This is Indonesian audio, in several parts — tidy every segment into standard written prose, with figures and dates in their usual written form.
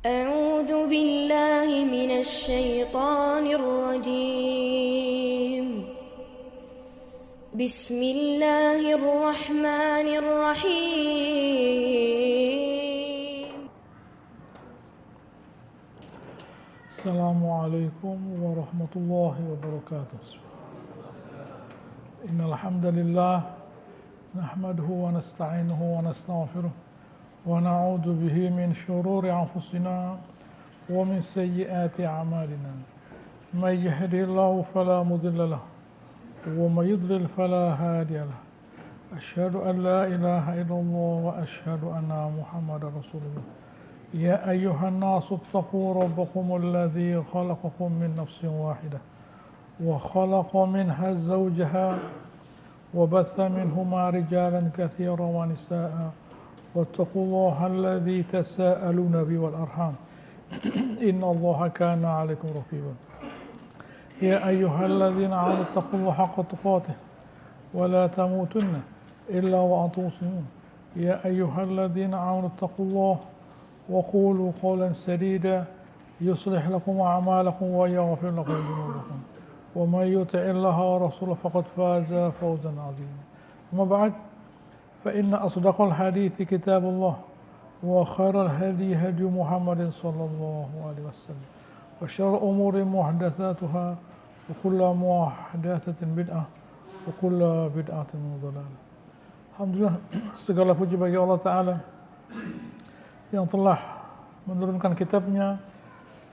أعوذ بالله من الشيطان الرجيم بسم الله الرحمن الرحيم السلام عليكم ورحمة الله وبركاته. إن الحمد لله نحمده ونستعينه ونستغفره ونعوذ به من شرور أنفسنا ومن سيئات أعمالنا. من يهده الله فلا مضل له ومن يضلل فلا هادي له. أشهد أن لا إله إلا الله وأشهد أن محمدا رسول الله. يا أيها الناس اتقوا ربكم الذي خلقكم من نفس واحدة وخلق منها زوجها وبث منهما رجالا كثيرا ونساء واتقوا الله الذي تساءلون به والأرحام إن الله كان عليكم رقيبا. يا أيها الذين آمنوا اتقوا الله حق تقاته ولا تموتن إلا وأنتم مسلمون. يا أيها الذين آمنوا اتقوا الله وقولوا قولا سديدا يصلح لكم أعمالكم ويغفر لكم ذنوبكم ومن يطع الله ورسوله فقد فاز فوزا عظيما. أما بعد فإن أصدق الحديث كتاب الله وخير الهدي هدي محمد صلى الله عليه وسلم وشر الأمور محدثاتها وكل محدثة بدعة وكل بدعة ضلالة. Alhamdulillah, segala puji bagi Allah Ta'ala yang telah menurunkan kitabnya,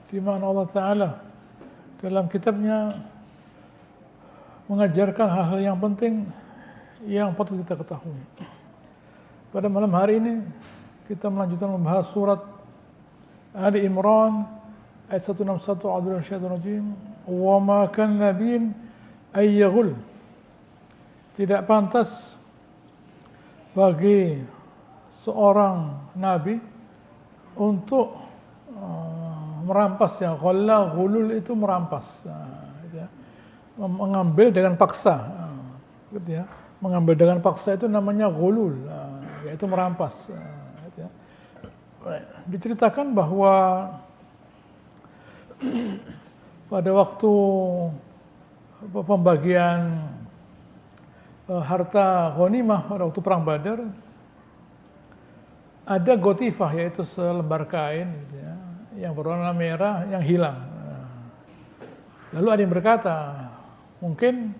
di mana Allah Ta'ala dalam kitabnya mengajarkan hal-hal yang penting yang patut kita ketahui. Pada malam hari ini kita melanjutkan membahas surat Ali Imran ayat 161 a'udzu bisyaitonir rajim. Wa ma kana nabiyyin ay yaghul. Tidak pantas bagi seorang nabi untuk merampas, ya. Ghalla, ghulul itu merampas, gitu ya. Mengambil dengan paksa, gitu ya. Mengambil dengan paksa itu namanya ghulul, yaitu merampas, gitu ya. Diceritakan bahwa pada waktu pembagian harta ghanimah pada waktu perang Badar, ada gotifah, yaitu selembar kain, gitu ya, yang berwarna merah yang hilang. Lalu ada yang berkata, mungkin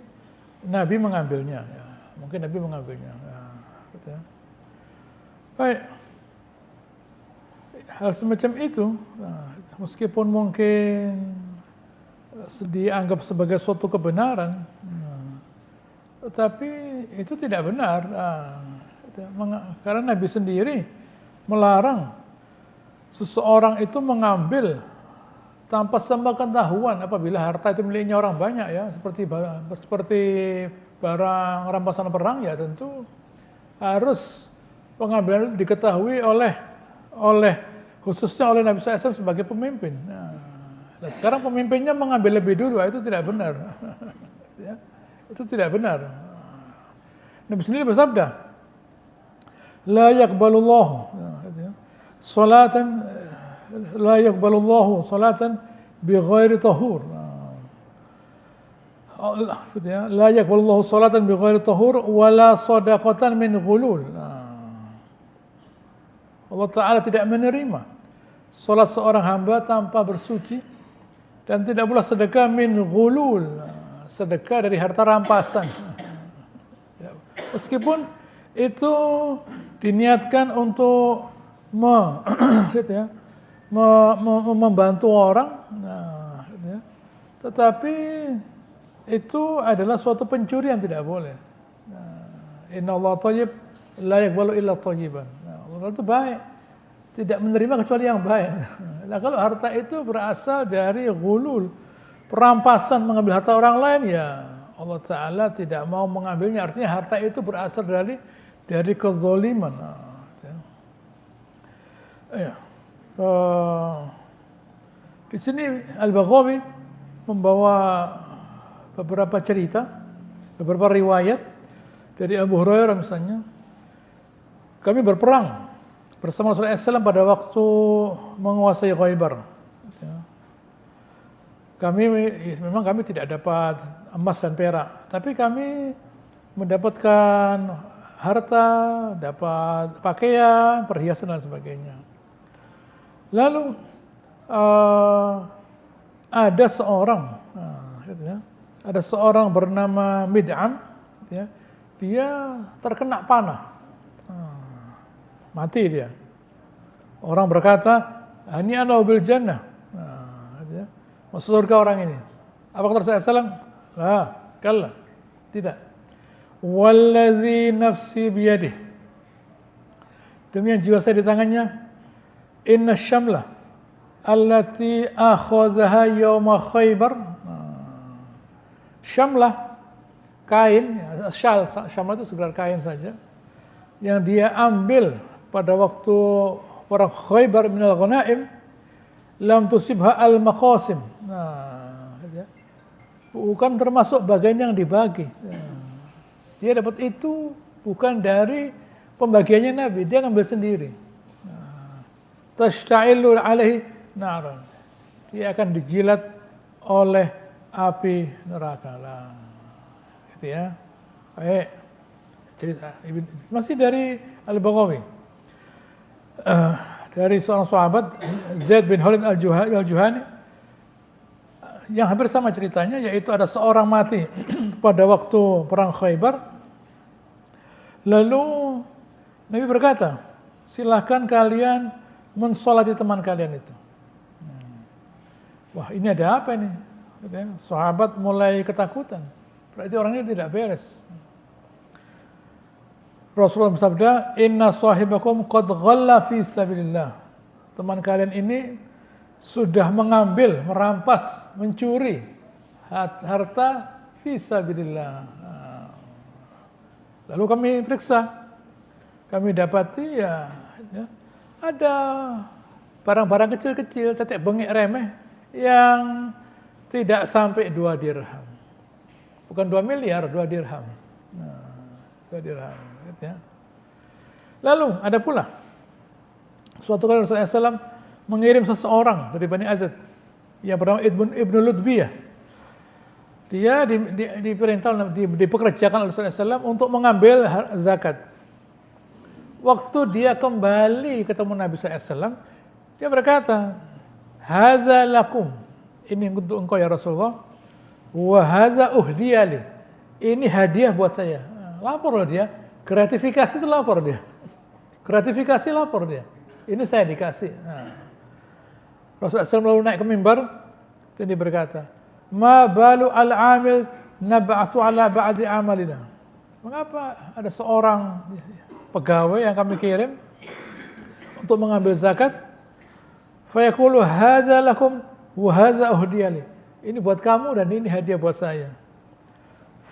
Nabi mengambilnya, ya. Mungkin Nabi mengambilnya. Ya, gitu ya. Baik, hal semacam itu, meskipun mungkin dianggap sebagai suatu kebenaran, tetapi itu tidak benar, karena Nabi sendiri melarang seseorang itu mengambil tanpa sepengetahuan apabila harta itu miliknya orang banyak, ya, seperti barang rampasan perang, ya tentu harus pengambilan diketahui oleh khususnya oleh Nabi SAW sebagai pemimpin. Nah, sekarang pemimpinnya mengambil lebih dulu, itu tidak benar. Ya, itu tidak benar. Nabi sendiri bersabda, la yaqbalullahu salatan bighairi tahur. La yaqbalullahu salatan bighairi tahur wala shadaqatan min ghulul. Allah Ta'ala tidak menerima salat seorang hamba tanpa bersuci, dan tidak pula sedekah min ghulul, sedekah dari harta rampasan. Meskipun itu diniatkan untuk membantu orang, gitu ya. Tetapi itu adalah suatu pencurian, tidak boleh. Innallaha thayyib la yaqbalu illa thayyiban. Allah itu baik, tidak menerima kecuali yang baik. Nah, kalau harta itu berasal dari ghulul, perampasan, mengambil harta orang lain, ya Allah Ta'ala tidak mau mengambilnya. Artinya harta itu berasal dari kezaliman. Di sini Al-Baghawi membawa beberapa cerita, beberapa riwayat dari Abu Hurairah misalnya. Kami berperang bersama Rasulullah SAW pada waktu menguasai Khaybar. Ya. Memang kami tidak dapat emas dan perak, tapi kami mendapatkan harta, dapat pakaian, perhiasan dan sebagainya. Lalu ada seorang bernama Mid'am, ya, dia terkena panah, mati dia. Orang berkata, ini ana bil jannah, masuk surga orang ini. Apa kata Rasulullah SAW? Kalla, tidak. Walladzi nafsi biyadih, demi yang jiwa saya di tangannya, inna syamlah allati akhadhaha yawma Khaybar. Syamlah, kain, syamlah itu sekedar kain saja, yang dia ambil pada waktu perang Khaybar minal ghanaim, lam tusibha al maqasim. Bukan termasuk bagian yang dibagi. Dia dapat itu bukan dari pembagiannya Nabi, dia ngambil sendiri. Tashta'illu alaihi naran, dia akan dijilat oleh api neraka lah. Gitu ya. Baik. Cerita masih dari Al-Baghawi. Dari seorang sahabat Zaid bin Khalid Al-Juhani yang hampir sama ceritanya, yaitu ada seorang mati pada waktu perang Khaybar. Lalu Nabi berkata, silakan kalian mensolati teman kalian itu. Wah, ini ada apa ini? Sahabat mulai ketakutan. Berarti orang ini tidak beres. Rasulullah bersabda, inna sahibakum qad ghalla fi sabilillah. Teman kalian ini sudah mengambil, merampas, mencuri harta fi sabilillah. Lalu kami periksa, kami dapati ada barang-barang kecil-kecil, tetek bengek remeh yang tidak sampai 2 dirham. Bukan 2 miliar, 2 dirham. 2 dirham. Gitu ya. Lalu ada pula suatu kali Rasulullah SAW mengirim seseorang dari Bani Azad yang bernama Ibnu Ludbiyah. Dia diperintah, dipekerjakan oleh Rasulullah SAW untuk mengambil zakat. Waktu dia kembali ketemu Nabi SAW, dia berkata, hadza lakum, ini untuk engkau ya Rasulullah, wa hadza uhdiyali, ini hadiah buat saya. Lapor loh dia, gratifikasi itu lapor dia. Gratifikasi lapor dia. Ini saya dikasih. Rasulullah SAW lalu naik ke mimbar, dan dia berkata, ma balu al-amil nab'atsu ala ba'di amalina. Mengapa ada seorang pegawai yang kami kirim untuk mengambil zakat, fayaqulu hadza lakum wa hadza uhdiyali. Ini buat kamu dan ini hadiah buat saya.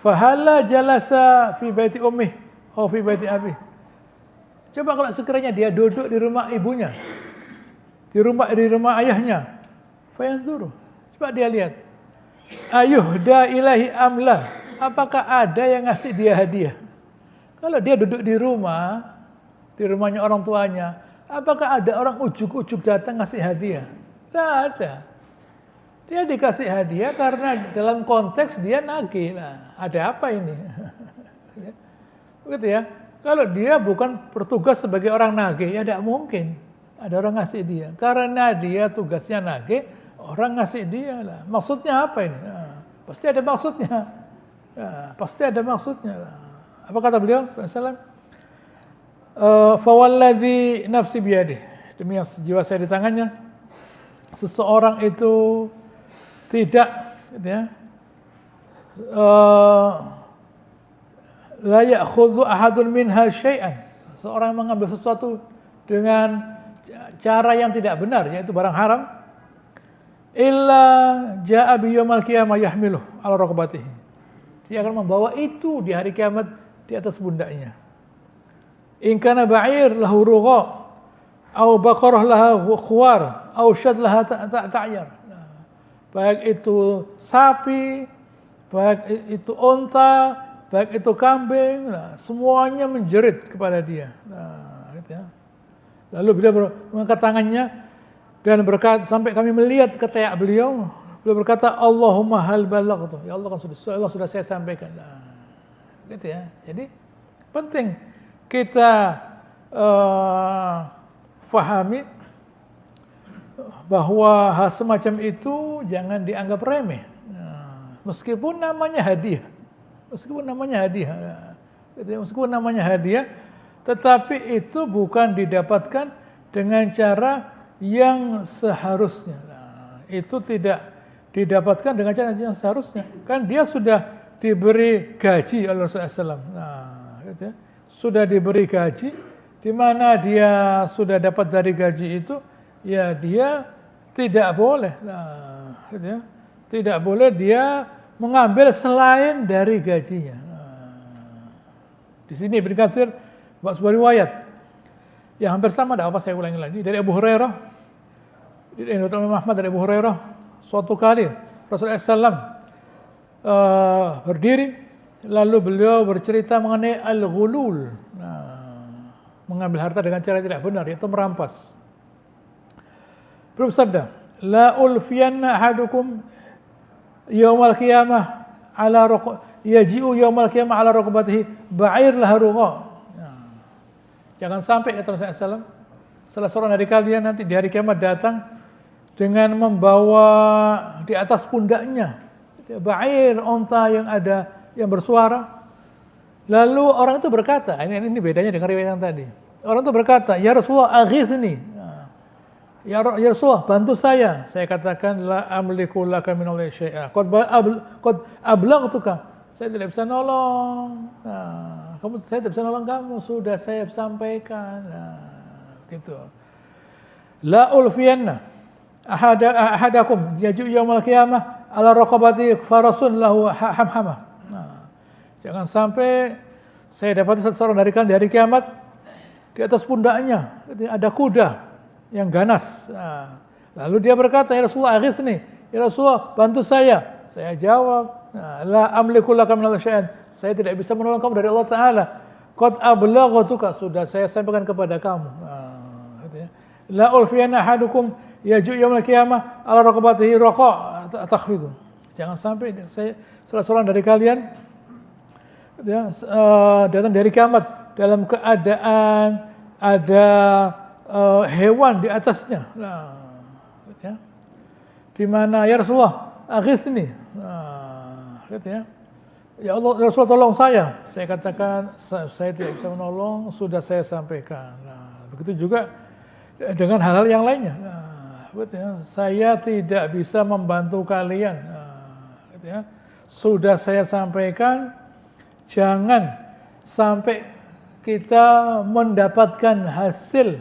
Fahala jalasa fi baiti ummih atau fi baiti abi. Coba kalau sekiranya dia duduk di rumah ibunya, di rumah ayahnya, fayanzuru. Coba dia lihat. Ayuhda ilahi amla, apakah ada yang ngasih dia hadiah? Kalau dia duduk di rumahnya orang tuanya, apakah ada orang ujuk-ujuk datang ngasih hadiah? Tidak ada. Dia dikasih hadiah karena dalam konteks dia nagih. Nah, ada apa ini? Begitu ya. Kalau dia bukan bertugas sebagai orang nagih, ya tidak mungkin ada orang ngasih dia. Karena dia tugasnya nagih, orang ngasih dia lah. Maksudnya apa ini? Pasti ada maksudnya. Pasti ada maksudnya. Apa kata beliau? Fawalladzi nafsi biyadih. Demi yang jiwa saya di tangannya, seseorang itu tidak, gitu ya, la ya'khudhu ahadun minha syai'an. Seorang mengambil sesuatu dengan cara yang tidak benar, yaitu barang haram, illa ja'a bi yaumil qiyamah yahmiluh ala raqabatihi. Dia akan membawa itu di hari kiamat di atas pundaknya. In kana ba'ir lahu rugha aw baqarah laha khuwar aw shad laha ta'yar. Baik itu sapi, baik itu unta, baik itu kambing, semuanya menjerit kepada dia. Gitu ya. Lalu beliau mengangkat tangannya dan berkata, sampai kami melihat ketiak beliau berkata, Allahumma hal balaghtu. Ya Allah, kan Allah sudah saya sampaikan. Nah, gitu ya. Jadi penting kita fahami bahwa hal semacam itu jangan dianggap remeh. Nah, meskipun namanya hadiah. Meskipun namanya hadiah, tetapi itu bukan didapatkan dengan cara yang seharusnya. Nah, itu tidak didapatkan dengan cara yang seharusnya. Kan dia sudah diberi gaji oleh Rasulullah SAW. Nah, gitu ya. Sudah diberi gaji, di mana dia sudah dapat dari gaji itu, ya dia tidak boleh. Nah, gitu ya. Tidak boleh dia mengambil selain dari gajinya. Nah, di sini Ibnu Katsir buat sebuah riwayat yang hampir sama, tidak apa saya ulangi lagi, dari Abu Hurairah, dari Imam Ahmad, dari Abu Hurairah, suatu kali Rasulullah SAW berdiri, lalu beliau bercerita mengenai al-ghulul, mengambil harta dengan cara tidak benar, yaitu merampas. Beliau bersabda, la ulfiyanna ahadukum yaumal qiyamah ala yaji'u yaumal qiyamah ala raqabatihi ba'ir laha rugha. Jangan sampai kata Rasulullah SAW, salah seorang dari kalian nanti di hari kiamat datang dengan membawa di atas pundaknya ba'ir, onta yang ada yang bersuara. Lalu orang itu berkata, ini bedanya dengan riwayat yang tadi. Orang itu berkata, ya Rasulullah aghithni. Ya Rasulullah, bantu saya. Saya katakan, la amliku laka minallahi syai'a. Qad ablaghtuka. Saya tidak bisa nolong. Nah, saya tidak bisa nolong kamu. Sudah saya sampaikan. Nah, gitu. La ulfiyanna ahadakum yaju yaumal qiyamah ala raqabati farasun lahu hamhamah. Nah, jangan sampai saya dapati seseorang dari kalian di hari kiamat, di atas pundaknya ada kuda yang ganas. Nah, lalu dia berkata, ya Rasulullah aghithni, ya Rasulullah bantu saya. Saya jawab, la amliku laka minallahi syai'an. Saya tidak bisa menolong kamu dari Allah Ta'ala. Qad ablaghtuka, sudah saya sampaikan kepada kamu. Nah, gitu ya. La ulfiyanna ahadukum yaju yaumil qiyamah ala raqabatihi raqa takhfidu. Jangan sampai salah seorang dari kalian ya, datang dari kiamat dalam keadaan ada hewan di atasnya. Nah, gitu ya. Di mana ya Rasulullah aghithni. Nah, gitu ya. Ya Allah, ya Rasulullah tolong saya. Saya katakan saya tidak bisa menolong, sudah saya sampaikan. Nah, begitu juga dengan hal-hal yang lainnya. Nah, gitu ya. Saya tidak bisa membantu kalian. Nah, gitu ya. Sudah saya sampaikan, jangan sampai kita mendapatkan hasil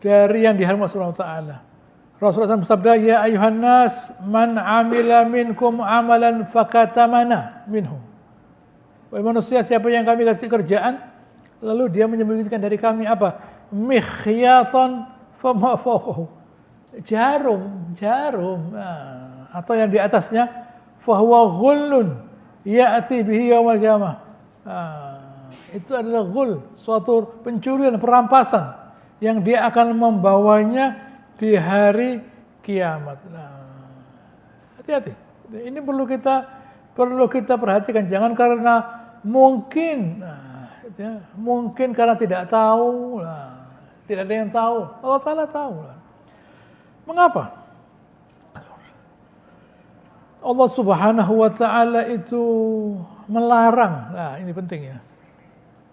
dari yang diharapkan Allah Ta'ala. Rasulullah SAW bersabda, ya ayuhan nas, man amila minkum amalan fakatamana minhu. Wahai manusia, siapa yang kami kasih kerjaan, lalu dia menyembunyikan dari kami apa? Mikhyatan fama fawqahu. Jarum. Nah, atau yang di atasnya, fahuwa ghullun ya'ti bihi yawmal qiyamah. Itu adalah ghul, suatu pencurian, perampasan yang dia akan membawanya di hari kiamat. Nah, hati-hati. Ini perlu kita perhatikan. Jangan karena mungkin, mungkin karena tidak tahu, tidak ada yang tahu. Allah Ta'ala tahu. Mengapa? Allah Subhanahu wa Ta'ala itu melarang. Nah, ini penting ya.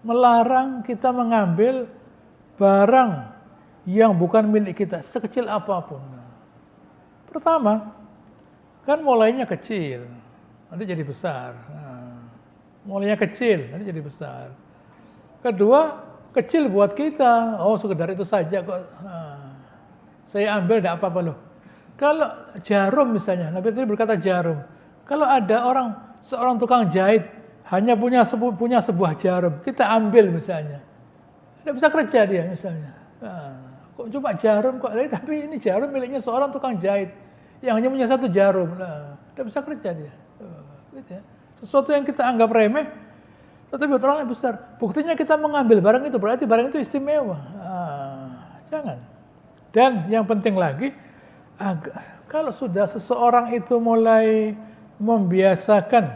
Melarang kita mengambil barang yang bukan milik kita, sekecil apapun. Pertama, kan mulainya kecil, nanti jadi besar. Mulainya kecil, nanti jadi besar. Kedua, kecil buat kita. Oh, sekedar itu saja kok. Saya ambil tidak apa-apa loh. Kalau jarum misalnya, Nabi tadi berkata jarum. Kalau ada seorang tukang jahit hanya punya sebuah jarum, kita ambil misalnya. Tidak bisa kerja dia misalnya. Kok cuma jarum kok? Tapi ini jarum miliknya seorang tukang jahit yang hanya punya satu jarum. Tidak bisa kerja dia. Gitu ya. Sesuatu yang kita anggap remeh, tetapi buat orang yang besar. Buktinya kita mengambil barang itu berarti barang itu istimewa. Jangan. Dan yang penting lagi, kalau sudah seseorang itu mulai membiasakan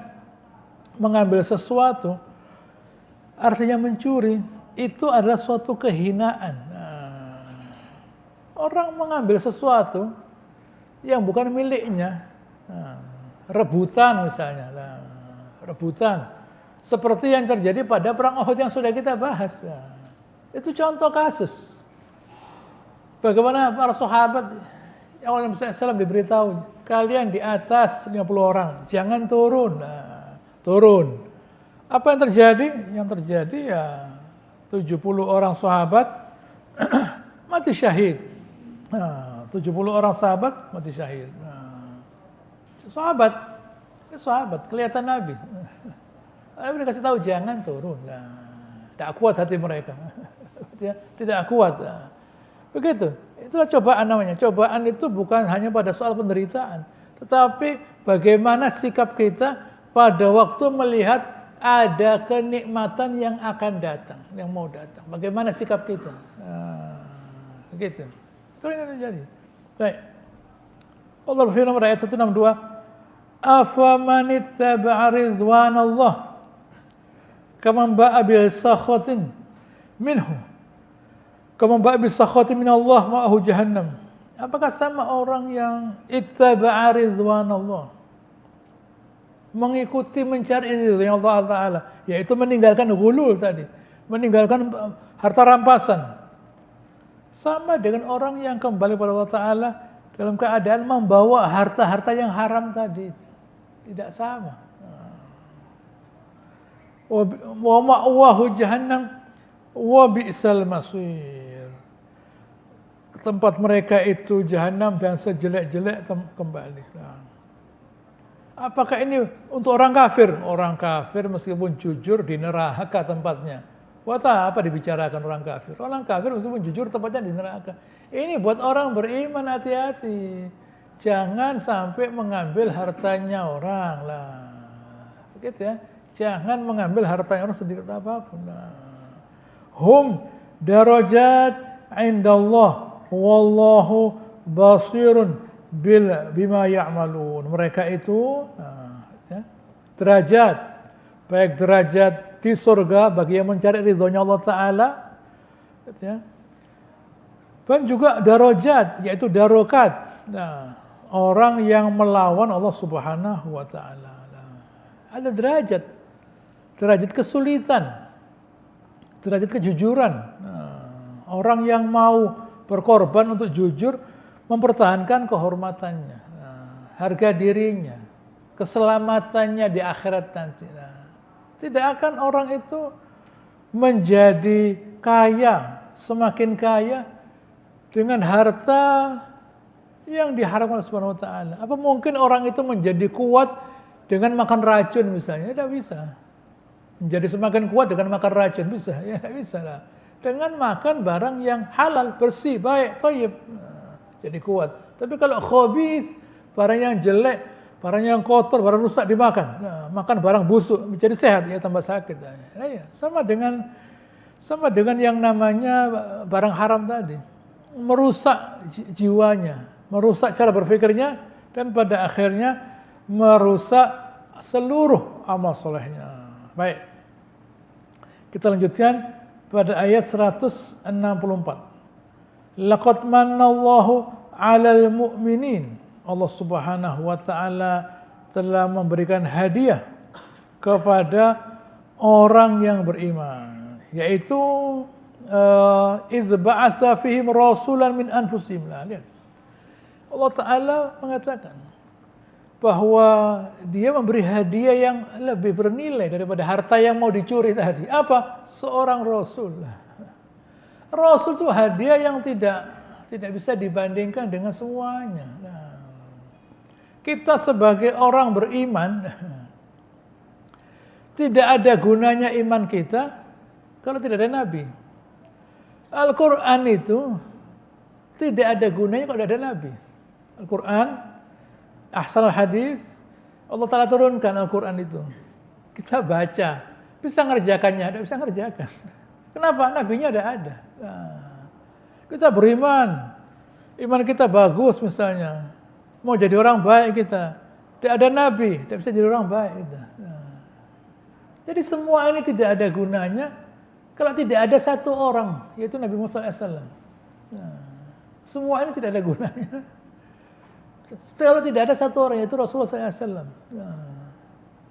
mengambil sesuatu, artinya mencuri, itu adalah suatu kehinaan. Orang mengambil sesuatu yang bukan miliknya, rebutan misalnya, rebutan. Seperti yang terjadi pada perang Uhud yang sudah kita bahas. Itu contoh kasus. Bagaimana para sahabat yang oleh Nabi SAW diberitahu, kalian di atas 50 orang, jangan turun. Turun. Apa yang terjadi? Yang terjadi ya 70 orang sahabat mati syahid. 70 orang sahabat mati syahid. Sahabat, kelihatan Nabi. Nabi dikasih tahu jangan turun. Tidak kuat hati mereka. Tidak kuat. Begitu. Itulah cobaan namanya. Cobaan itu bukan hanya pada soal penderitaan, tetapi bagaimana sikap kita pada waktu melihat ada kenikmatan yang akan datang, yang mau datang. Bagaimana sikap kita? Begitu. Itu yang terjadi. Baik. Allah berfirman pada ayat 162, "Afaman ittaba'a ridwanallah kaman ba'a bi sakhatin minhu." Kama bisakhatin min Allah ma'ahu jahannam. Apakah sama orang yang ittaba'a ridwanallah, mengikuti mencari ridha Allah Ta'ala, yaitu meninggalkan ghulul tadi, meninggalkan harta rampasan, sama dengan orang yang kembali kepada Allah Ta'ala dalam keadaan membawa harta-harta yang haram tadi. Tidak sama. Wa ma'wahu jahannam wa bi'sal masir. Tempat mereka itu jahanam dan sejelek-jelek kembali. Apakah ini untuk orang kafir? Orang kafir meskipun jujur di neraka tempatnya. Buat apa dibicarakan orang kafir? Orang kafir meskipun jujur tempatnya di neraka. Ini buat orang beriman, hati-hati. Jangan sampai mengambil hartanya orang lah. Begitu ya. Jangan mengambil hartanya orang sedikit apapun. Hum darajat indallah wallahu basirun bima ya'malun. Mereka itu derajat, baik derajat di surga bagi yang mencari ridhonya Allah Ta'ala, dan juga darajat, yaitu darokat, orang yang melawan Allah Subhanahu wa Ta'ala. Ada derajat kesulitan, derajat kejujuran. Orang yang mau berkorban untuk jujur, mempertahankan kehormatannya, harga dirinya, keselamatannya di akhirat nanti. Tidak akan orang itu menjadi kaya, semakin kaya dengan harta yang diharamkan oleh Subhanahu wa Ta'ala. Apa mungkin orang itu menjadi kuat dengan makan racun misalnya? Tidak bisa. Menjadi semakin kuat dengan makan racun bisa? Ya tidak bisa lah. Dengan makan barang yang halal, bersih, baik, thayyib, jadi kuat. Tapi kalau khabith, barang yang jelek, barang yang kotor, barang rusak dimakan, makan barang busuk, menjadi sehat, ya tambah sakit. Ya, sama dengan yang namanya barang haram tadi, merusak jiwanya, merusak cara berpikirnya, dan pada akhirnya merusak seluruh amal solehnya. Baik, kita lanjutkan pada ayat 164. Laqad manallahu 'alal mu'minin. Allah Subhanahu wa Ta'ala telah memberikan hadiah kepada orang yang beriman, yaitu idz ba'atsa fihim rasulan min anfusihim. Lihat. Allah Ta'ala mengatakan bahwa dia memberi hadiah yang lebih bernilai daripada harta yang mau dicuri tadi. Apa? Seorang Rasul. Rasul itu hadiah yang tidak bisa dibandingkan dengan semuanya. Kita sebagai orang beriman, tidak ada gunanya iman kita kalau tidak ada Nabi. Al-Quran itu tidak ada gunanya kalau tidak ada Nabi. Al-Quran, ahsanul hadis, Allah Ta'ala turunkan Al-Quran itu. Kita baca, bisa ngerjakannya, tidak bisa ngerjakan. Kenapa? Nabinya ada. Kita beriman, iman kita bagus misalnya, mau jadi orang baik kita, tidak ada nabi, tidak bisa jadi orang baik kita. Jadi semua ini tidak ada gunanya kalau tidak ada satu orang, yaitu Nabi Muhammad SAW. Semua ini tidak ada gunanya kalau tidak ada satu orang, yaitu Rasulullah SAW.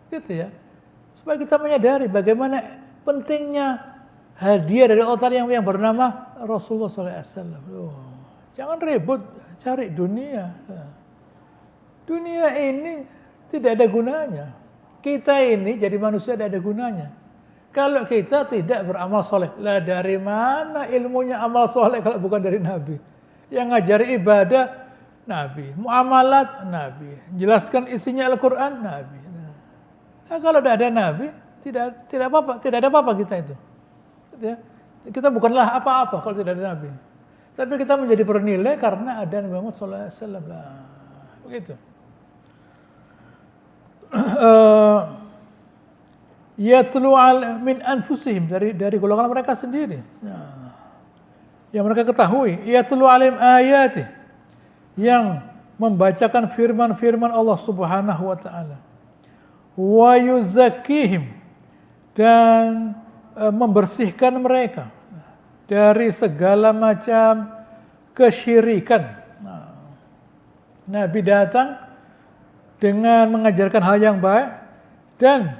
Gitu ya. Supaya kita menyadari bagaimana pentingnya hadiah dari Allah yang bernama Rasulullah SAW. Jangan ribut cari dunia. Dunia ini tidak ada gunanya. Kita ini jadi manusia tidak ada gunanya kalau kita tidak beramal soleh. Lah dari mana ilmunya amal soleh kalau bukan dari Nabi? Yang ngajari ibadah Nabi, muamalat Nabi, jelaskan isinya Al-Quran Nabi. Nah, kalau tidak ada Nabi, tidak apa-apa, tidak ada apa-apa kita itu. Kita bukanlah apa-apa kalau tidak ada Nabi. Tapi kita menjadi bernilai karena ada Nabi Muhammad SAW. Begitu. Yatlu min anfusihim, dari golongan mereka sendiri. Yang mereka ketahui, yatlu alim ayati, yang membacakan firman-firman Allah Subhanahu wa taala. Wa yuzakkihim, dan membersihkan mereka dari segala macam kesyirikan. Nabi datang dengan mengajarkan hal yang baik dan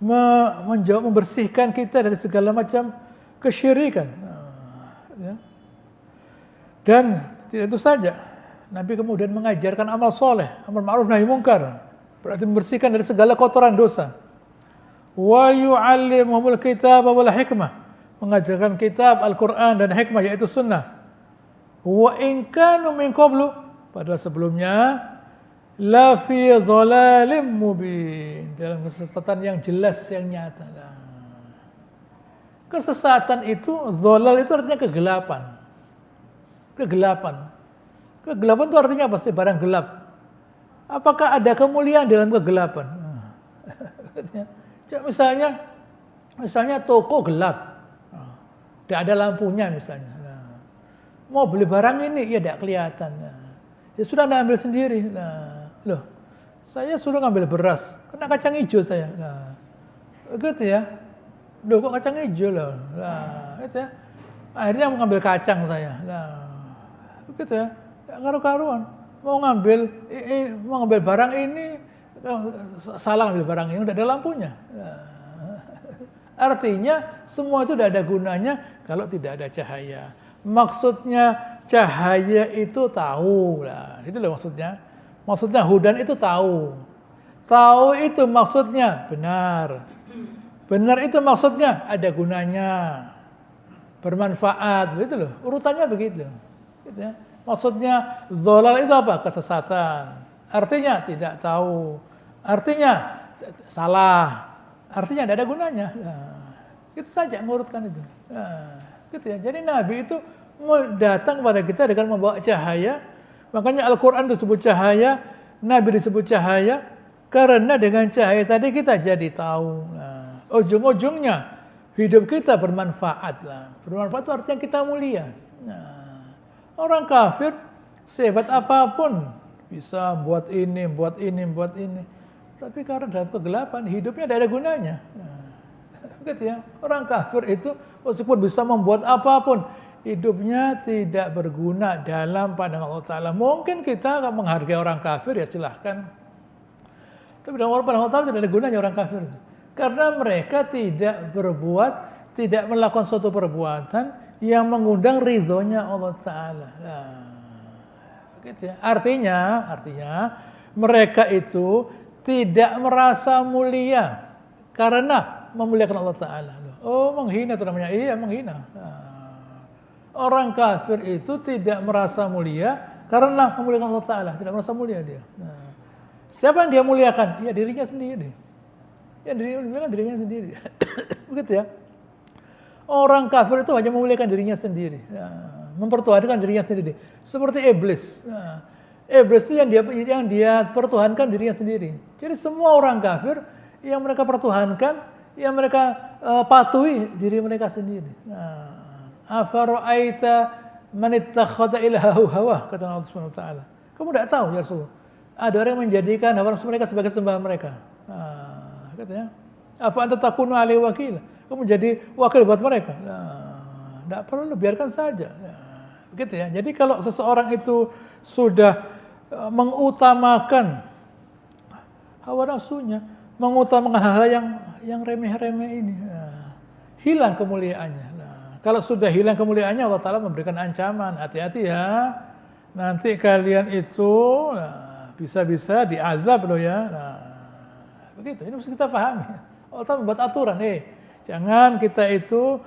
membersihkan kita dari segala macam kesyirikan. Dan tidak itu saja, Nabi kemudian mengajarkan amal soleh, amal ma'ruf nahi munkar, berarti membersihkan dari segala kotoran dosa. Wa yu'allimuhumul kitab wal hikmah, mengajarkan kitab Al-Quran dan hikmah, yaitu sunnah. Wa in kanu min qablu, padahal sebelumnya la fi dhalalim mubin, dalam kesesatan yang jelas, yang nyata. Kesesatan itu, dhalal itu artinya kegelapan. Kegelapan itu artinya apa sih? Barang gelap. Apakah ada kemuliaan dalam kegelapan? Misalnya toko gelap, tidak ada lampunya misalnya. Mau beli barang ini, ya tidak kelihatan. Ya sudah Anda ambil sendiri. Loh, saya suruh ngambil beras, kena kacang hijau saya. Gitu ya. Loh, kok kacang hijau loh. Gitu ya. Akhirnya mau ngambil kacang saya. Gitu ya. Karu-karuan. Mau ngambil barang ini, salah ngambil barang ini, udah ada lampunya. Artinya semua itu tidak ada gunanya kalau tidak ada cahaya. Maksudnya cahaya itu tahu lah. Itu loh maksudnya. Maksudnya hudan itu tahu. Tahu itu maksudnya benar. Benar itu maksudnya ada gunanya. Bermanfaat. Gitu loh. Urutannya begitu. Gitu ya. Maksudnya dhalal itu apa? Kesesatan. Artinya tidak tahu. Artinya salah. Artinya tidak ada gunanya. Itu saja ngurutkan itu. Gitu ya. Jadi Nabi itu datang kepada kita dengan membawa cahaya. Makanya Al-Quran disebut cahaya, Nabi disebut cahaya, karena dengan cahaya tadi kita jadi tahu. Ujung-ujungnya hidup kita bermanfaat lah. Bermanfaat itu artinya kita mulia. Orang kafir sehebat apapun bisa buat ini. Tapi karena dalam kegelapan hidupnya tidak ada gunanya. Gitu ya. Orang kafir itu meskipun bisa membuat apapun, hidupnya tidak berguna dalam pandangan Allah Ta'ala. Mungkin kita akan menghargai orang kafir, ya silahkan. Tapi dalam pandangan Allah Ta'ala tidak ada gunanya orang kafir itu. Karena mereka tidak melakukan suatu perbuatan yang mengundang ridhonya Allah Ta'ala. Gitu ya. Artinya mereka itu tidak merasa mulia karena memuliakan Allah Ta'ala. Oh, menghina itu namanya. Iya, menghina. Orang kafir itu tidak merasa mulia karena memuliakan Allah Ta'ala. Tidak merasa mulia dia. Siapa yang dia muliakan? Ya dirinya sendiri. Dirinya sendiri. Begitu ya. Orang kafir itu hanya memuliakan dirinya sendiri. Mempertuhankan dirinya sendiri. Seperti iblis. Iblis itu yang dia pertuhankan dirinya sendiri. Jadi semua orang kafir yang mereka pertuhankan, yang mereka patuhi diri mereka sendiri. Afara'aita Man ittakhadha ilahahu hawa, kata Allah Subhanahu wa taala. Kamu tidak tahu ya Rasulullah. Ada orang yang menjadikan hawa nafsu mereka sebagai sembahan mereka. Katanya, apa anta takunu alaihi wakil? Kamu jadi wakil buat mereka. Tidak perlu, biarkan saja. Begitu ya. Jadi kalau seseorang itu sudah mengutamakan hawa nafsunya, mengutamakan hal-hal yang remeh-remeh ini, hilang kemuliaannya. Kalau sudah hilang kemuliaannya, Allah Ta'ala memberikan ancaman, hati-hati ya, nanti kalian itu bisa-bisa diazab loh ya. Begitu, ini mesti kita pahami. Allah Ta'ala membuat aturan, jangan kita itu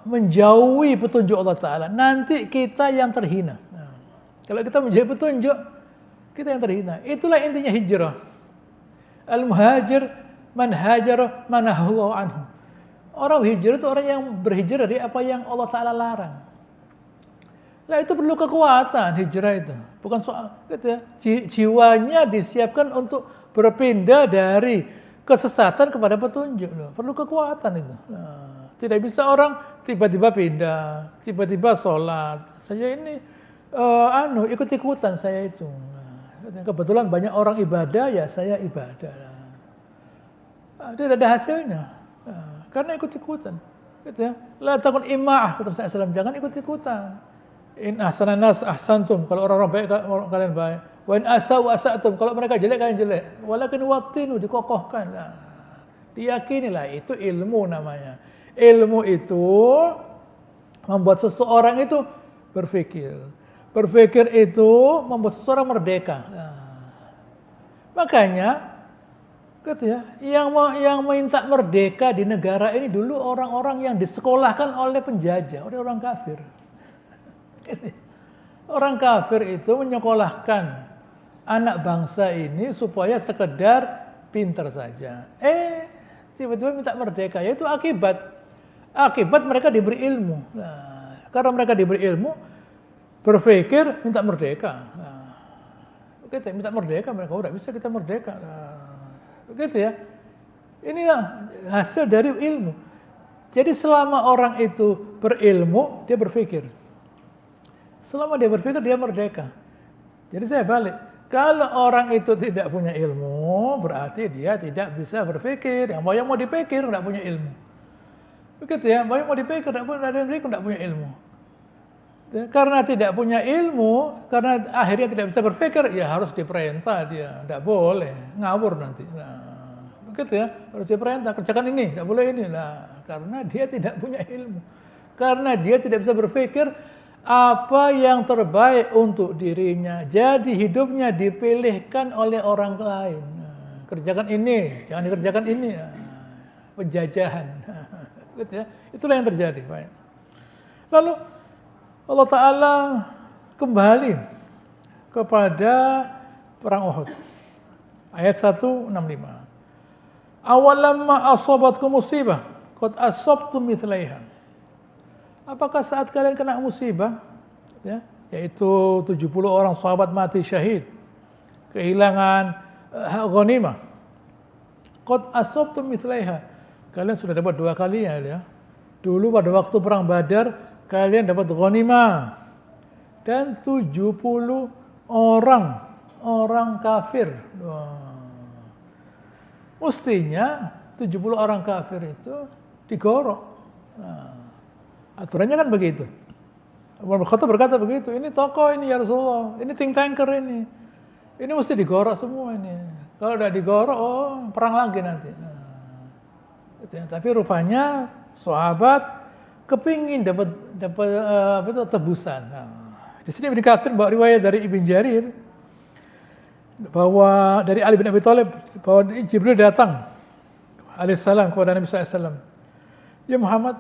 menjauhi petunjuk Allah Ta'ala, nanti kita yang terhina. Kalau kita menjauhi petunjuk, kita yang terhina. Itulah intinya hijrah. Al-muhajir man hajara manahallahu anhu. Orang hijrah itu orang yang berhijrah dari apa yang Allah Ta'ala larang. Nah itu perlu kekuatan hijrah itu. Bukan soal gitu ya. Jiwanya disiapkan untuk berpindah dari kesesatan kepada petunjuk. Perlu kekuatan itu. Tidak bisa orang tiba-tiba pindah, tiba-tiba sholat. Saya ini ikut-ikutan saya itu. Kebetulan banyak orang ibadah, ya saya ibadah. Tidak ada hasilnya. Karena ikut-ikutan. Gitu ya. La takun ima'ah, kata Rasulullah SAW, jangan ikut-ikutan. In ahsanan nas ahsantum, kalau orang-orang baik kalian baik. Wa in asa'u asa'tum, kalau mereka jelek kalian jelek. Walakin wattinu, dikokohkan. Diyakinilah, itu ilmu namanya. Ilmu itu membuat seseorang itu berpikir. Berpikir itu membuat seseorang merdeka. Makanya gitu ya, yang minta merdeka di negara ini dulu orang-orang yang disekolahkan oleh penjajah, oleh orang kafir. Orang kafir itu menyekolahkan anak bangsa ini supaya sekedar pintar saja. Tiba-tiba minta merdeka, yaitu akibat mereka diberi ilmu. Karena mereka diberi ilmu, berpikir minta merdeka. Kita minta merdeka, mereka udah bisa kita merdeka. Begitu ya. Inilah hasil dari ilmu. Jadi selama orang itu berilmu, dia berpikir. Selama dia berpikir, dia merdeka. Jadi saya balik. Kalau orang itu tidak punya ilmu, berarti dia tidak bisa berpikir. Yang mau dipikir, tidak punya ilmu. Begitu ya. Mau dipikir, tidak punya ilmu. Karena tidak punya ilmu, karena akhirnya tidak bisa berpikir, ya harus diperintah dia, tidak boleh ngawur nanti. Begitu ya, harus diperintah kerjakan ini, tidak boleh ini. Karena dia tidak punya ilmu, karena dia tidak bisa berpikir apa yang terbaik untuk dirinya. Jadi hidupnya dipilihkan oleh orang lain. Kerjakan ini, jangan dikerjakan ini. Penjajahan, gitu ya. Itulah yang terjadi. Baik. Lalu Allah Ta'ala kembali kepada perang Uhud. Ayat 165. Awalamma asabatkum musibah qad asabtum mithlaiha. Apakah saat kalian kena musibah, ya, yaitu 70 orang sahabat mati syahid, kehilangan ghanimah. Qad asabtum mithlaiha. Kalian sudah dapat dua kali ya. Dulu pada waktu perang Badar kalian dapat ghanimah dan 70 orang kafir. Mestinya 70 orang kafir itu digorok. Aturannya kan begitu. Umar bin Khattab berkata begitu. Ini tokoh ini ya Rasulullah. Ini think tanker ini. Ini mesti digorok semua ini. Kalau udah digorok, perang lagi nanti. Tapi rupanya sahabat kepingin dapat tebusan. Di sini dikatakan bahwa riwayat dari Ibn Jarir bahwa dari Ali bin Abi Thalib bahwa Jibril datang alaihissalam kepada Nabi SAW. Ya Muhammad,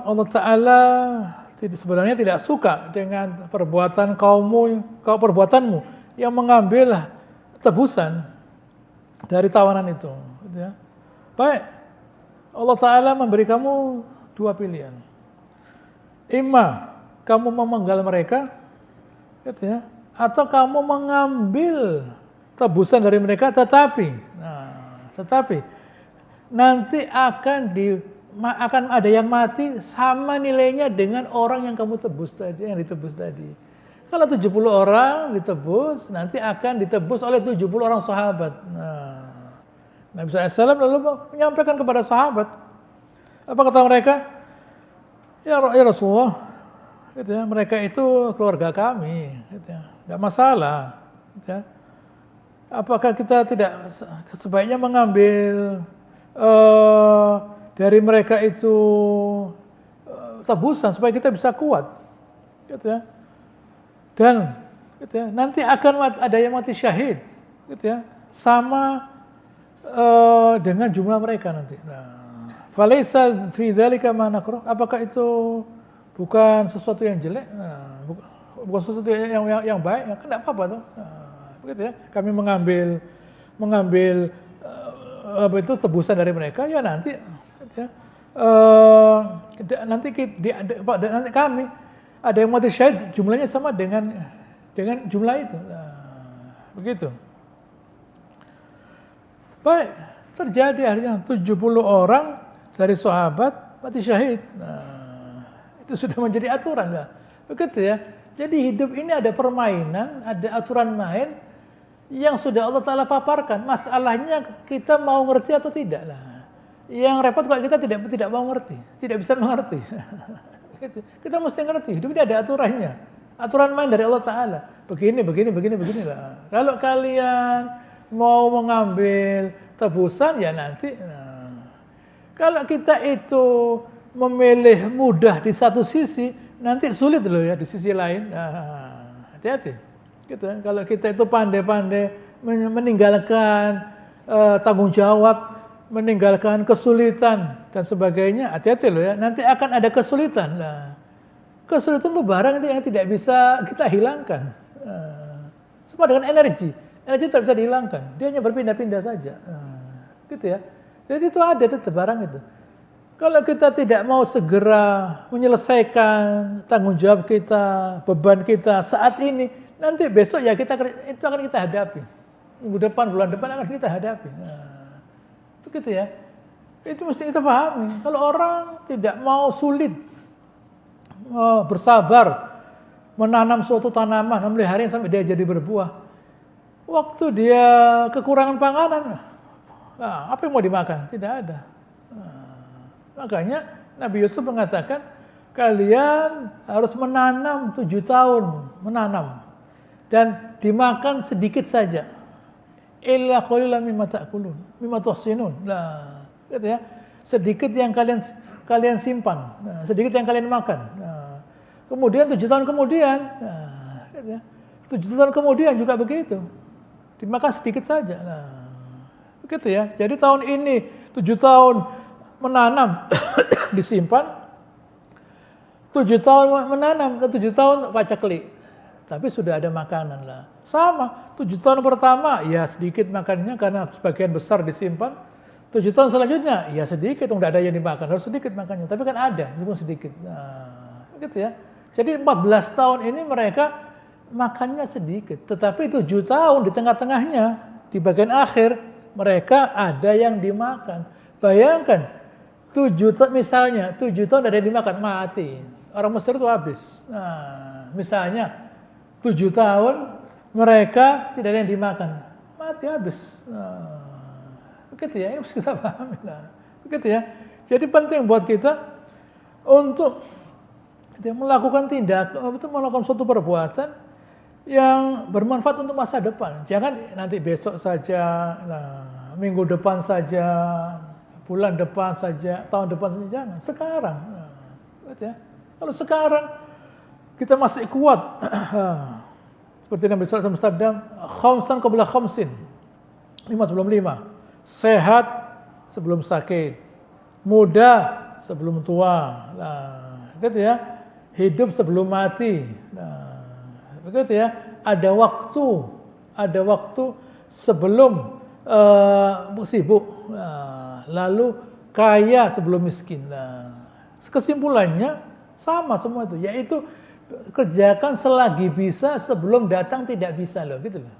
Allah Ta'ala sebenarnya tidak suka dengan perbuatanmu yang mengambil tebusan dari tawanan itu. Baik, Allah Ta'ala memberi kamu dua pilihan. Imma kamu memenggal mereka, atau kamu mengambil tebusan dari mereka, tetapi nanti akan akan ada yang mati sama nilainya dengan orang yang kamu tebus tadi, yang ditebus tadi. Kalau 70 orang ditebus, nanti akan ditebus oleh 70 orang sahabat. Nah, Nabi SAW lalu menyampaikan kepada sahabat, apa kata mereka? Ya Rasulullah, gitu ya, mereka itu keluarga kami, gitu ya, tidak masalah. Gitu ya. Apakah kita tidak sebaiknya mengambil dari mereka itu tebusan supaya kita bisa kuat, gitu ya. Dan gitu ya, nanti akan ada yang mati syahid, gitu ya, sama dengan jumlah mereka nanti. Falaisa fi dzalika ma nakrah. Apakah itu bukan sesuatu yang jelek? Bukan sesuatu yang baik? Ya kan tidak apa-apa tuh. Begitu ya. Kami mengambil apa itu tebusan dari mereka, ya nanti gitu ya, nanti kami ada yang mati syahid jumlahnya sama dengan jumlah itu. Begitu. Baik, terjadi akhirnya 70 orang dari sahabat mati syahid. Itu sudah menjadi aturan ya. Begitu ya. Jadi hidup ini ada permainan, ada aturan main yang sudah Allah Ta'ala paparkan. Masalahnya kita mau ngerti atau tidak lah. Yang repot kalau kita tidak mau ngerti, tidak bisa mengerti. Kita mesti ngerti, hidup ini ada aturannya. Aturan main dari Allah Ta'ala. Begini lah. Kalau kalian mau mengambil tebusan ya nanti. Kalau kita itu memilih mudah di satu sisi, nanti sulit loh ya di sisi lain. Hati-hati. Gitu. Kalau kita itu pandai-pandai meninggalkan tanggung jawab, meninggalkan kesulitan dan sebagainya, hati-hati loh ya. Nanti akan ada kesulitan. Kesulitan itu barang yang tidak bisa kita hilangkan. Sama dengan energi tidak bisa dihilangkan. Dia hanya berpindah-pindah saja. Gitu ya. Jadi itu ada tetap barang itu. Kalau kita tidak mau segera menyelesaikan tanggung jawab kita, beban kita saat ini, nanti besok ya itu akan kita hadapi. Minggu depan, bulan depan akan kita hadapi. Begitu ya. Itu mesti kita pahami. Kalau orang tidak mau sulit, bersabar, menanam suatu tanaman, memelihara sampai dia jadi berbuah. Waktu dia kekurangan panganan, apa yang mau dimakan? Tidak ada. Makanya Nabi Yusuf mengatakan, kalian harus menanam 7 tahun, menanam. Dan dimakan sedikit saja. Illa qalilan mimma ta'kulun, mimma tuhsinun. Nah, gitu ya. Sedikit yang kalian simpan, sedikit yang kalian makan. Kemudian 7 tahun kemudian, gitu ya. 7 tahun kemudian juga begitu. Dimakan sedikit saja. Begitu ya. Jadi tahun ini 7 tahun menanam disimpan, 7 tahun menanam, 7 tahun paceklik. Tapi sudah ada makanan lah. Sama, 7 tahun pertama ya sedikit makannya karena sebagian besar disimpan. 7 tahun selanjutnya ya sedikit, tidak ada yang dimakan, harus sedikit makannya. Tapi kan ada, meskipun sedikit. Gitu ya. Jadi 14 tahun ini mereka makannya sedikit. Tetapi 7 tahun di tengah-tengahnya, di bagian akhir, mereka ada yang dimakan. Bayangkan, 7 tahun ada yang dimakan, mati. Orang Mesir itu habis. Misalnya 7 tahun mereka tidak ada yang dimakan, mati habis. Begitu ya, ini harus kita pahami lah. Begitu ya. Jadi penting buat kita untuk melakukan melakukan suatu perbuatan yang bermanfaat untuk masa depan. Jangan nanti besok saja, minggu depan saja, bulan depan saja, tahun depan saja, jangan. Sekarang. Begitu ya. Kalau sekarang kita masih kuat, seperti Nabi SAW bersabda, khamsan qabla khamsin, 5 sebelum 5, sehat sebelum sakit, muda sebelum tua, gitu ya, hidup sebelum mati, begitu ya, ada waktu sebelum sibuk, lalu kaya sebelum miskin. Kesimpulannya sama semua itu, yaitu kerjakan selagi bisa sebelum datang tidak bisa loh, gitu loh.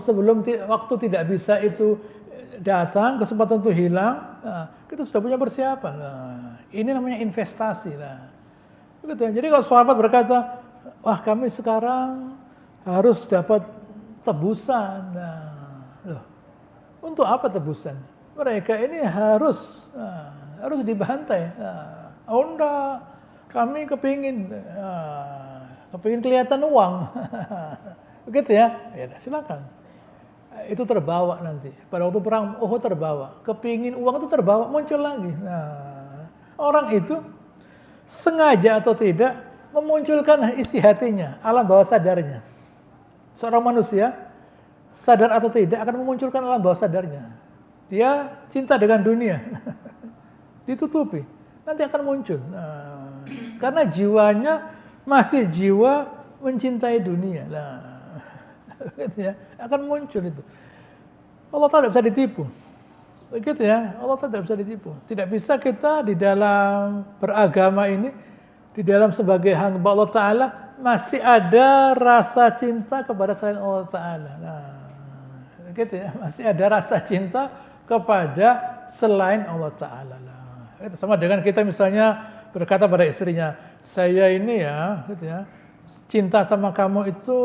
Sebelum waktu tidak bisa itu datang, kesempatan itu hilang, nah, kita sudah punya persiapan. Nah, ini namanya investasi. Nah, begitu. Jadi kalau sahabat berkata, wah kami sekarang harus dapat tebusan. Nah, loh, untuk apa tebusan? Mereka ini harus dibantai. Nah, oh enggak, kami kepingin kelihatan uang. Begitu ya? Ya silakan. Itu terbawa nanti. Pada waktu perang Uhud terbawa. Kepingin uang itu terbawa, muncul lagi. Nah, orang itu sengaja atau tidak memunculkan isi hatinya, alam bawah sadarnya. Seorang manusia sadar atau tidak akan memunculkan alam bawah sadarnya. Dia cinta dengan dunia. Ditutupi. Nanti akan muncul. Nah, karena jiwanya masih jiwa mencintai dunia. Nah, gitu ya, akan muncul itu. Allah Ta'ala tidak bisa ditipu. Begitu ya, Allah Ta'ala tidak bisa ditipu. Tidak bisa kita di dalam beragama ini, di dalam sebagai hamba Allah Ta'ala, masih ada rasa cinta kepada selain Allah Ta'ala. Nah, begitu ya, masih ada rasa cinta kepada selain Allah Ta'ala. Nah, itu sama dengan kita misalnya berkata pada istrinya, saya ini ya, gitu ya, cinta sama kamu itu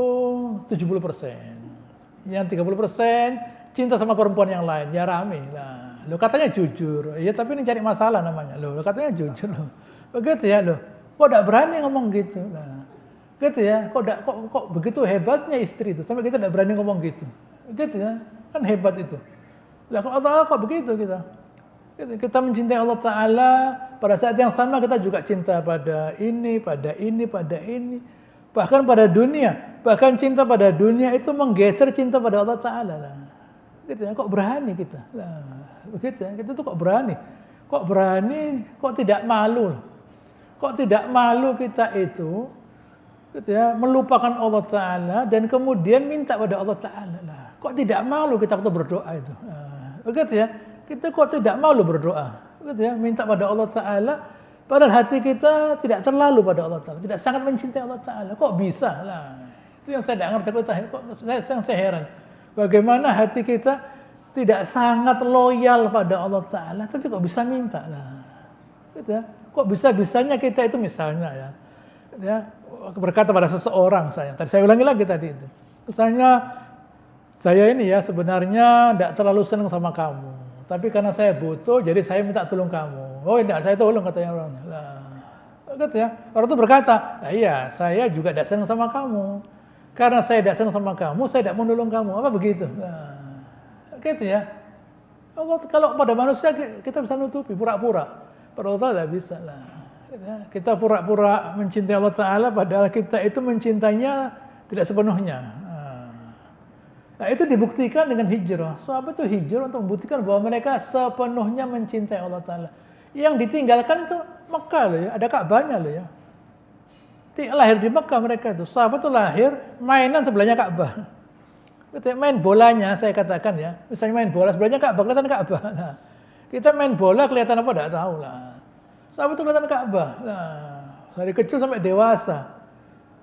70%. Yang 30% cinta sama perempuan yang lain. Ya rame. Nah, lo katanya jujur. Ya tapi ini cari masalah namanya. Lo katanya jujur lo. Begitu ya lo. Kok enggak berani ngomong gitu. Nah, gitu ya. Kok begitu hebatnya istri itu sampai kita enggak berani ngomong gitu. Begitu ya. Kan hebat itu. Lah kalau Allah kok begitu kita. Kita mencintai Allah Ta'ala, pada saat yang sama kita juga cinta pada ini, pada ini, pada ini. Bahkan pada dunia, bahkan cinta pada dunia itu menggeser cinta pada Allah Ta'ala. Gitu ya, kok berani kita? Nah, begitu ya, kita tuh kok berani? Kok berani, kok tidak malu? Kok tidak malu kita itu, gitu ya, melupakan Allah Ta'ala dan kemudian minta pada Allah Ta'ala. Nah, kok tidak malu kita waktu berdoa itu? Nah, begitu ya, kita kok tidak malu berdoa? Gitu ya, minta pada Allah Ta'ala. Padahal hati kita tidak terlalu pada Allah Ta'ala. Tidak sangat mencintai Allah Ta'ala. Kok bisa? Nah, itu yang saya tidak ngerti. Kok saya heran. Bagaimana hati kita tidak sangat loyal pada Allah Ta'ala. Tapi kok bisa minta? Nah, gitu ya. Kok bisa-bisanya kita itu misalnya ya. Gitu ya, berkata pada seseorang saya. Tadi saya ulangi lagi tadi itu. Misalnya, saya ini ya sebenarnya tidak terlalu senang sama kamu. Tapi karena saya butuh, jadi saya minta tolong kamu. Oh tidak, saya tolong katanya orangnya. Nah, gitu ya. Orang itu berkata, nah, iya, saya juga tidak senang sama kamu. Karena saya tidak senang sama kamu, saya tidak mau nolong kamu. Apa begitu? Nah, gitu ya. Allah, kalau pada manusia kita bisa nutupi, pura-pura. Pada Allah tidak bisa lah. Gitu ya. Kita pura-pura mencintai Allah Ta'ala, padahal kita itu mencintainya tidak sepenuhnya. Nah, itu dibuktikan dengan hijrah. Sahabat itu hijrah untuk membuktikan bahwa mereka sepenuhnya mencintai Allah Ta'ala. Yang ditinggalkan itu Mekah loh ya, ada Ka'bahnya loh ya. Lahir di Mekah mereka itu. Sahabat itu lahir, mainan sebelahnya Ka'bah. Main bolanya saya katakan ya. Misalnya main bola sebelahnya Ka'bah, kelihatan Ka'bah. Nah, kita main bola kelihatan apa tidak tahu lah. Sahabat itu kelihatan Ka'bah. Nah, dari kecil sampai dewasa.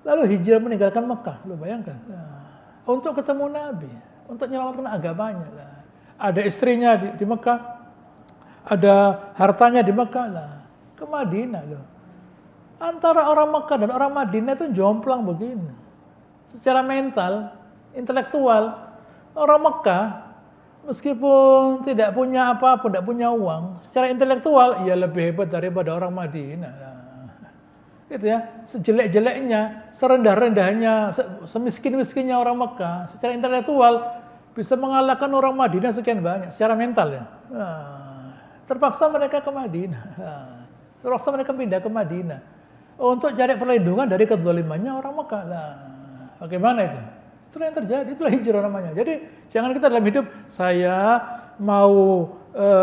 Lalu hijrah meninggalkan Mekah, lo bayangkan. Nah, untuk ketemu Nabi, untuk menyelamatkan agamanya. Nah, ada istrinya di Mekah, ada hartanya di Mekah lah, ke Madinah loh. Antara orang Mekah dan orang Madinah itu jomplang begini. Secara mental, intelektual, orang Mekah meskipun tidak punya apa-apa, tidak punya uang, secara intelektual ia lebih hebat daripada orang Madinah. Nah, gitu ya, sejelek-jeleknya, serendah-rendahnya, semiskin-miskinnya orang Mekah, secara intelektual bisa mengalahkan orang Madinah sekian banyak, secara mental ya. Nah, terpaksa mereka ke Madinah, terpaksa mereka pindah ke Madinah untuk cari perlindungan dari kezalimannya orang Mekah. Nah, bagaimana itu? Itulah yang terjadi, itulah hijrah namanya. Jadi jangan kita dalam hidup saya mau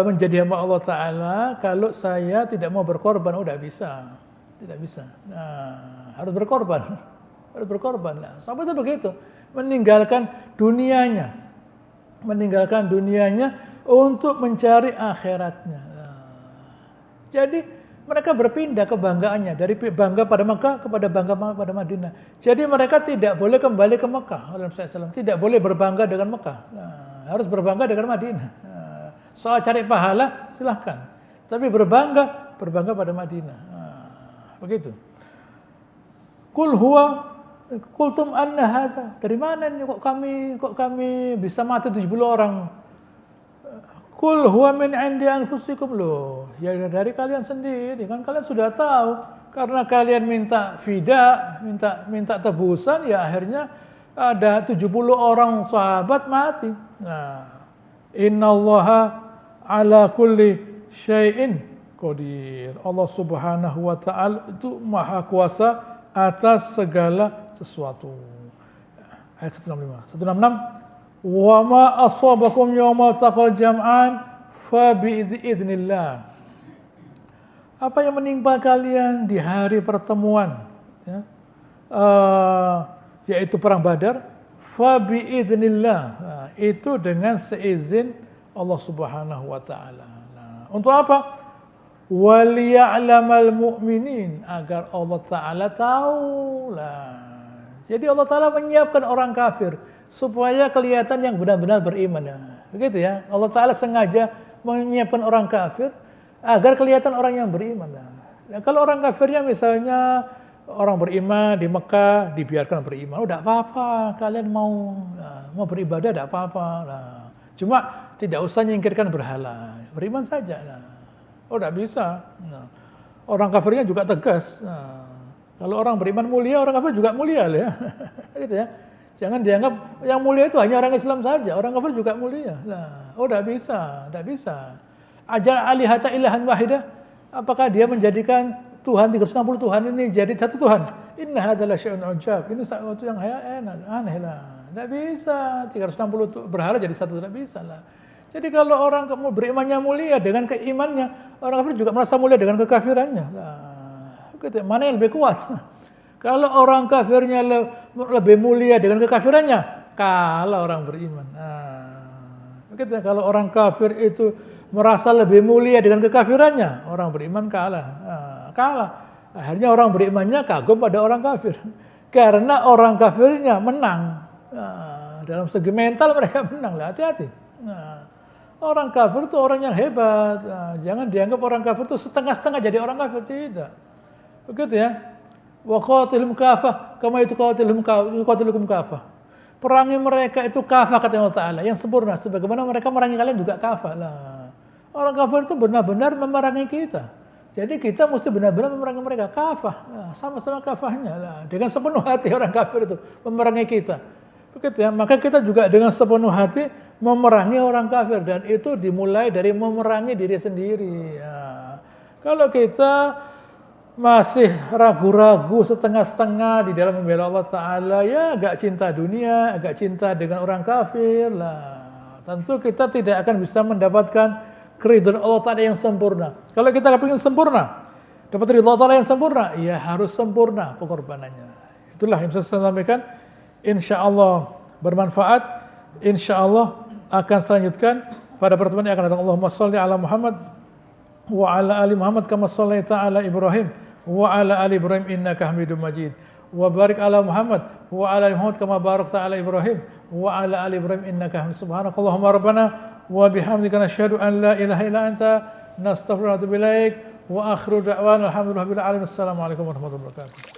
menjadi hamba Allah Ta'ala kalau saya tidak mau berkorban, tidak bisa. Tidak bisa. Nah, harus berkorban. Harus berkorban. Nah, sahabat itu begitu. Meninggalkan dunianya untuk mencari akhiratnya. Nah, jadi mereka berpindah kebanggaannya dari bangga pada Mekah kepada bangga pada Madinah. Jadi mereka tidak boleh kembali ke Mekah. Tidak boleh berbangga dengan Mekah. Nah, harus berbangga dengan Madinah. Nah, Soal cari pahala silahkan. Tapi berbangga pada Madinah. Begitu. Qultum anna hadza. Dari mana nih kok kami bisa mati 70 orang? Qul huwa min 'indi anfusikum loh. Ya dari kalian sendiri, kan kalian sudah tahu. Karena kalian minta fida, minta tebusan, ya akhirnya ada 70 orang sahabat mati. Nah, innallaha ala kulli syai'in qadir. Allah Subhanahu wa taala itu maha kuasa atas segala sesuatu. Ayat 165. 166. Wa ma asabakum yawmal taqal jam'an fa bi'iznillah. Apa yang menimpa kalian di hari pertemuan, ya, yaitu perang Badar, fa bi'iznillah. Nah, itu dengan seizin Allah Subhanahu wa taala. Nah, untuk apa? Waliya'lamal mu'minin, agar Allah taala tahu lah. Jadi Allah taala menyiapkan orang kafir supaya kelihatan yang benar-benar beriman. Ya. Begitu ya. Allah taala sengaja menyiapkan orang kafir agar kelihatan orang yang beriman. Nah, kalau orang kafirnya misalnya orang beriman di Mekah dibiarkan beriman, tidak apa-apa. Kalian mau beribadah tidak apa-apa. Nah, cuma tidak usah nyingkirkan berhala, beriman saja. Nah, tidak bisa. Nah, orang kafirnya juga tegas. Nah, kalau orang beriman mulia, orang kafir juga mulia ya. Gitu ya. Jangan dianggap yang mulia itu hanya orang Islam saja, orang kafir juga mulia. Nah, tidak bisa. Ajal alihata ilahan wahidah. Apakah dia menjadikan Tuhan 360 Tuhan ini jadi satu Tuhan? Inna hadalah syai'un ujab. Ini sesuatu yang aneh lah. Tidak bisa 360 berhala jadi satu, tidak bisa lah. Jadi kalau orang berimannya mulia dengan keimannya, orang kafir juga merasa mulia dengan kekafirannya. Nah, mana yang lebih kuat? Kalau orang kafirnya lebih mulia dengan kekafirannya, kalah orang beriman. Nah, kalau orang kafir itu merasa lebih mulia dengan kekafirannya, orang beriman kalah. Kalah. Akhirnya orang berimannya kagum pada orang kafir. Karena orang kafirnya menang. Nah, dalam segi mental mereka menang. Hati-hati. Nah, orang kafir itu orang yang hebat. Nah, jangan dianggap orang kafir itu setengah-setengah jadi orang kafir. Tidak. Begitu ya. Wa qatilhum kafah kama yuqatilukum kafah. Perangi mereka itu kafah kata Allah Ta'ala, yang sempurna sebagaimana mereka merangi kalian juga kafah lah. Orang kafir itu benar-benar memerangi kita. Jadi kita mesti benar-benar memerangi mereka kafah. Nah, sama-sama kafahnya lah. Dengan sepenuh hati orang kafir itu memerangi kita. Begitu ya. Maka kita juga dengan sepenuh hati memerangi orang kafir, dan itu dimulai dari memerangi diri sendiri. Nah, kalau kita masih ragu-ragu setengah-setengah di dalam membela Allah Ta'ala, ya agak cinta dunia, agak cinta dengan orang kafir lah. Tentu kita tidak akan bisa mendapatkan keridhaan Allah Ta'ala yang sempurna. Kalau kita ingin sempurna, dapat ridha Allah Ta'ala yang sempurna, ya harus sempurna pengorbanannya. Itulah yang saya sampaikan. Insya Allah bermanfaat. Insya Allah akan selanjutkan pada pertemuan yang akan datang. Allahumma sholli ala Muhammad wa ala ali Muhammad kama shallaita ala Ibrahim wa ala ali Ibrahim innaka Hamidum Majid. Wa barik ala Muhammad wa ala ali Muhammad kama barakta ala Ibrahim wa ala ali Ibrahim innaka Hamidum. Subhanakallahumma rabbana wa bihamdika nasyhadu an la ilaha illa anta nastaghfiruka wa natubu ilaik wa akhiru da'wana alhamdulillahi rabbil alamin. Assalamualaikum warahmatullahi wabarakatuh.